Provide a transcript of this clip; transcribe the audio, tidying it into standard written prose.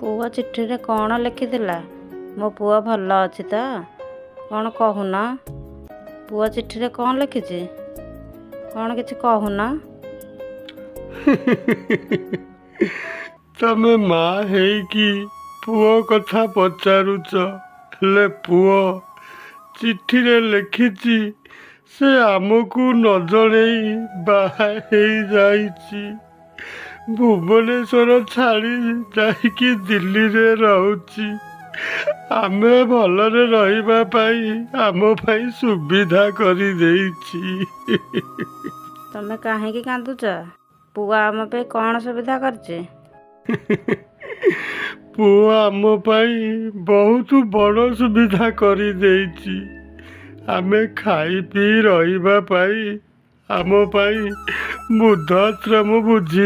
ପୁଅ ଚିଠିରେ କ'ଣ ଲେଖିଥିଲା? ମୋ ପୁଅ ଭଲ ଅଛି ତ? କ'ଣ କହୁନ? ପୁଅ ଚିଠିରେ କ'ଣ ଲେଖିଛି? କ'ଣ କିଛି କହୁନ? ତମେ ମା ହେଇକି ପୁଅ କଥା ପଚାରୁଛ, ହେଲେ ପୁଅ ଚିଠିରେ ଲେଖିଛି ସେ ଆମକୁ ନ ଜଣେଇ ବାହା ହେଇଯାଇଛି। ଭୁବନେଶ୍ୱର ଛାଡ଼ି ଯାଇକି ଦିଲ୍ଲୀରେ ରହୁଛି। ଆମେ ଭଲରେ ରହିବା ପାଇଁ ଆମ ପାଇଁ ସୁବିଧା କରିଦେଇଛି। ତମେ କାହିଁକି କାନ୍ଦୁଛ? ପୁଅ ଆମ ପାଇଁ କ'ଣ ସୁବିଧା କରିଛି? ପୁଅ ଆମ ପାଇଁ ବହୁତ ବଡ଼ ସୁବିଧା କରିଦେଇଛି। ଆମେ ଖାଇ ପିଇ ରହିବା ପାଇଁ ଆମ ପାଇଁ ବୃଦ୍ଧାଶ୍ରମ ବୁଝି